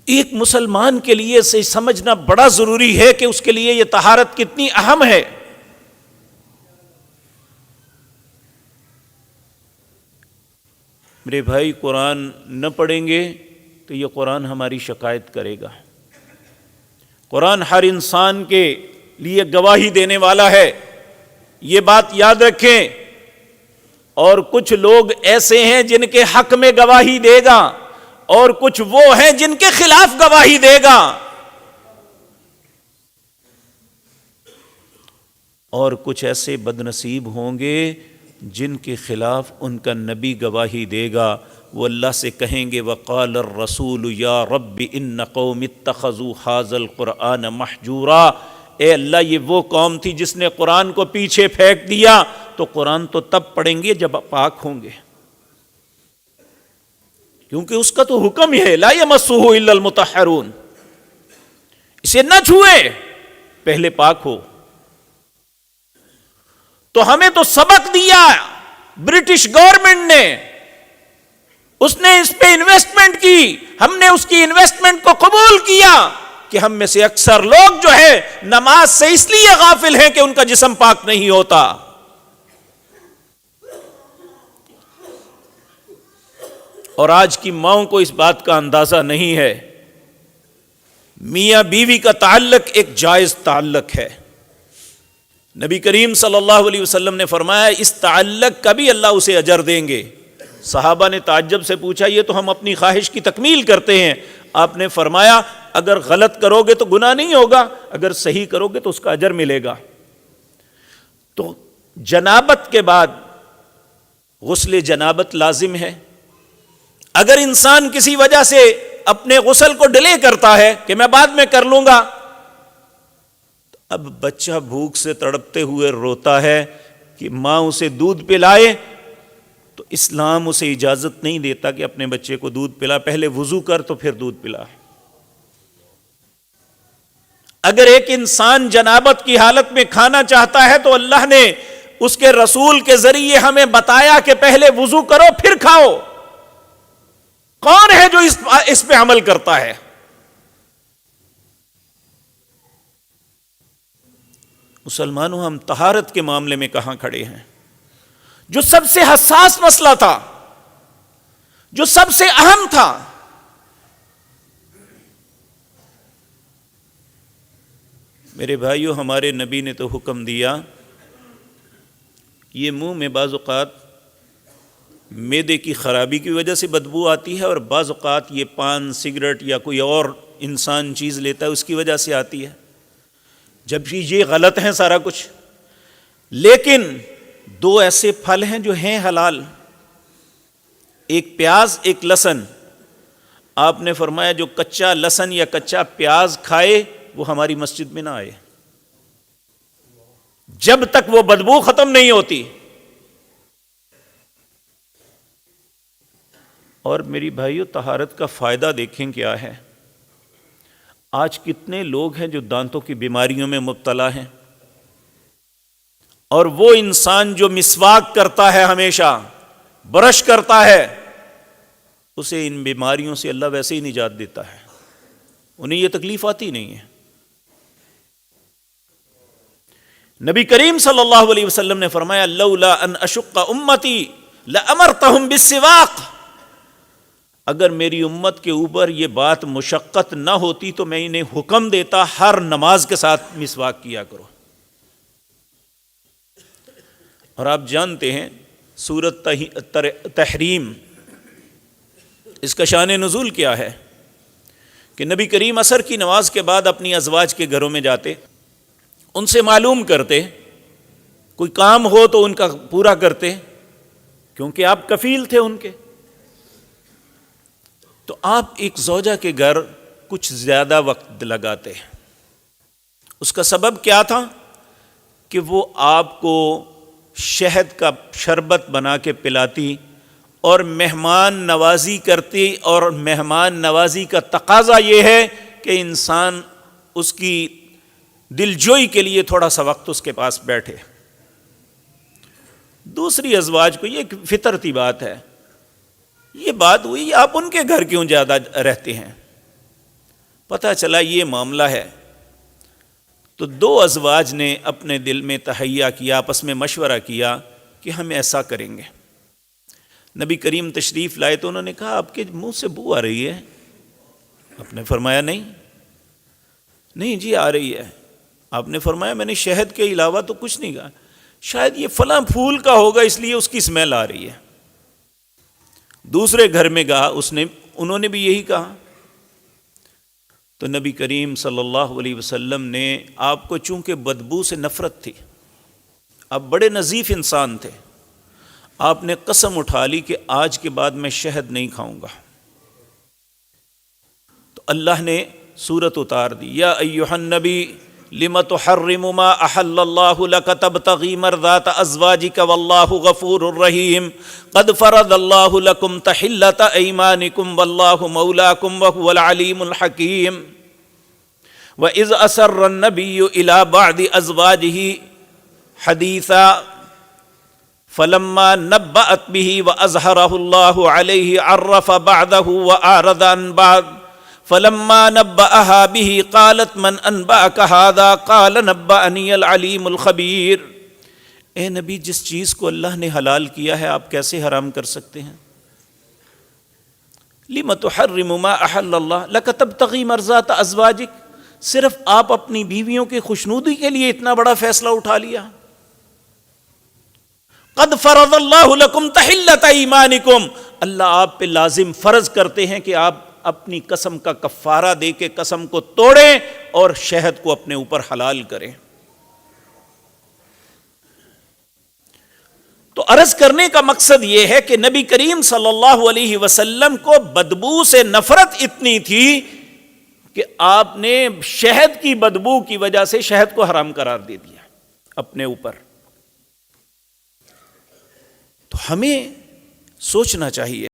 ایک مسلمان کے لیے سے سمجھنا بڑا ضروری ہے کہ اس کے لیے یہ طہارت کتنی اہم ہے. میرے بھائی، قرآن نہ پڑھیں گے تو یہ قرآن ہماری شکایت کرے گا. قرآن ہر انسان کے لیے گواہی دینے والا ہے، یہ بات یاد رکھیں. اور کچھ لوگ ایسے ہیں جن کے حق میں گواہی دے گا، اور کچھ وہ ہیں جن کے خلاف گواہی دے گا. اور کچھ ایسے بد نصیب ہوں گے جن کے خلاف ان کا نبی گواہی دے گا. وہ اللہ سے کہیں گے وقال الرسول یا رب ان قوم اتخذوا هذا القرآن مہجورا. اے اللہ، یہ وہ قوم تھی جس نے قرآن کو پیچھے پھینک دیا. تو قرآن تو تب پڑھیں گے جب پاک ہوں گے، کیونکہ اس کا تو حکم ہی ہے لا یمسہ الا المطہرون، اسے نہ چھوئے پہلے پاک ہو. تو ہمیں تو سبق دیا برٹش گورنمنٹ نے، اس نے اس پہ انویسٹمنٹ کی، ہم نے اس کی انویسٹمنٹ کو قبول کیا کہ ہم میں سے اکثر لوگ جو ہے نماز سے اس لیے غافل ہیں کہ ان کا جسم پاک نہیں ہوتا. اور آج کی ماؤں کو اس بات کا اندازہ نہیں ہے. میاں بیوی کا تعلق ایک جائز تعلق ہے. نبی کریم صلی اللہ علیہ وسلم نے فرمایا اس تعلق کا بھی اللہ اسے اجر دیں گے. صحابہ نے تعجب سے پوچھا یہ تو ہم اپنی خواہش کی تکمیل کرتے ہیں. آپ نے فرمایا اگر غلط کرو گے تو گناہ نہیں ہوگا، اگر صحیح کرو گے تو اس کا اجر ملے گا. تو جنابت کے بعد غسل جنابت لازم ہے. اگر انسان کسی وجہ سے اپنے غسل کو ڈیلے کرتا ہے کہ میں بعد میں کر لوں گا، اب بچہ بھوک سے تڑپتے ہوئے روتا ہے کہ ماں اسے دودھ پلائے، تو اسلام اسے اجازت نہیں دیتا کہ اپنے بچے کو دودھ پلا، پہلے وضو کر تو پھر دودھ پلا. اگر ایک انسان جنابت کی حالت میں کھانا چاہتا ہے تو اللہ نے اس کے رسول کے ذریعے ہمیں بتایا کہ پہلے وضو کرو پھر کھاؤ. کون ہے جو اس پہ عمل کرتا ہے؟ مسلمانوں، ہم طہارت کے معاملے میں کہاں کھڑے ہیں؟ جو سب سے حساس مسئلہ تھا، جو سب سے اہم تھا، میرے بھائیو ہمارے نبی نے تو حکم دیا. یہ منہ میں بعض اوقات معدے کی خرابی کی وجہ سے بدبو آتی ہے، اور بعض اوقات یہ پان سگریٹ یا کوئی اور انسان چیز لیتا ہے اس کی وجہ سے آتی ہے، جبکہ یہ غلط ہیں سارا کچھ. لیکن دو ایسے پھل ہیں جو ہیں حلال، ایک پیاز ایک لہسن. آپ نے فرمایا جو کچا لہسن یا کچا پیاز کھائے وہ ہماری مسجد میں نہ آئے جب تک وہ بدبو ختم نہیں ہوتی. اور میری بھائیو طہارت کا فائدہ دیکھیں کیا ہے. آج کتنے لوگ ہیں جو دانتوں کی بیماریوں میں مبتلا ہیں، اور وہ انسان جو مسواک کرتا ہے، ہمیشہ برش کرتا ہے، اسے ان بیماریوں سے اللہ ویسے ہی نجات دیتا ہے، انہیں یہ تکلیف آتی نہیں ہے. نبی کریم صلی اللہ علیہ وسلم نے فرمایا لولا ان اشق امتی لامرتهم بالسواق. اگر میری امت کے اوپر یہ بات مشقت نہ ہوتی تو میں انہیں حکم دیتا ہر نماز کے ساتھ مسواک کیا کرو. اور آپ جانتے ہیں سورۃ تحریم، اس کا شان نزول کیا ہے کہ نبی کریم عصر کی نماز کے بعد اپنی ازواج کے گھروں میں جاتے، ان سے معلوم کرتے، کوئی کام ہو تو ان کا پورا کرتے، کیونکہ آپ کفیل تھے ان کے. تو آپ ایک زوجہ کے گھر کچھ زیادہ وقت لگاتے. اس کا سبب کیا تھا کہ وہ آپ کو شہد کا شربت بنا کے پلاتی اور مہمان نوازی کرتی. اور مہمان نوازی کا تقاضا یہ ہے کہ انسان اس کی دلجوئی کے لیے تھوڑا سا وقت اس کے پاس بیٹھے. دوسری ازواج کو یہ ایک فطرتی بات ہے، یہ بات ہوئی آپ ان کے گھر کیوں زیادہ رہتے ہیں؟ پتہ چلا یہ معاملہ ہے، تو دو ازواج نے اپنے دل میں تہیہ کیا، آپس میں مشورہ کیا کہ ہم ایسا کریں گے۔ نبی کریم تشریف لائے تو انہوں نے کہا آپ کے منہ سے بو آ رہی ہے۔ آپ نے فرمایا نہیں جی آ رہی ہے۔ آپ نے فرمایا میں نے شہد کے علاوہ تو کچھ نہیں کہا، شاید یہ فلاں پھول کا ہوگا اس لیے اس کی اسمیل آ رہی ہے۔ دوسرے گھر میں گیا، انہوں نے بھی یہی کہا۔ تو نبی کریم صلی اللہ علیہ وسلم نے، آپ کو چونکہ بدبو سے نفرت تھی، آپ بڑے نظیف انسان تھے، آپ نے قسم اٹھا لی کہ آج کے بعد میں شہد نہیں کھاؤں گا۔ تو اللہ نے سورت اتار دی، یا ایھا النبی لم تحرم ما احل اللہ لک تبتغی مرضات ازواجک واللہ غفور الرحیم قد فرض اللہ لکم تحلۃ ایمانکم واللہ مولاکم وہو العلیم الحکیم وَإِذْ أَسَرَّ النَّبِيُّ إِلَىٰ بَعْضِ أَزْوَاجِهِ حَدِيثًا فَلَمَّا نَبَّأَتْ بِهِ وَأَظْهَرَهُ اللَّهُ عَلَيْهِ عَرَّفَ بَعْضَهُ وَأَعْرَضَ عَن بَعْضٍ فَلَمَّا نَبَّأَهَا بِهِ قَالَتْ مَنْ أَنبَأَكَ هَٰذَا قَالَ نَبَّأَنِيَ الْعَلِيمُ الْخَبِيرُ۔ اے نبی، جس چیز کو اللہ نے حلال کیا ہے آپ کیسے حرام کر سکتے ہیں؟ لِمَ تُحَرِّمُ مَا أَحَلَّ اللَّهُ لَكَ تَبْتَغِي مَرْضَاتَ أَزْوَاجِكَ، صرف آپ اپنی بیویوں کی خوشنودی کے لیے اتنا بڑا فیصلہ اٹھا لیا؟ قد فرض اللہ لکم تحلۃ ایمانکم، اللہ آپ پہ لازم فرض کرتے ہیں کہ آپ اپنی قسم کا کفارہ دے کے قسم کو توڑیں اور شہد کو اپنے اوپر حلال کریں۔ تو عرض کرنے کا مقصد یہ ہے کہ نبی کریم صلی اللہ علیہ وسلم کو بدبو سے نفرت اتنی تھی کہ آپ نے شہد کی بدبو کی وجہ سے شہد کو حرام قرار دے دیا اپنے اوپر۔ تو ہمیں سوچنا چاہیے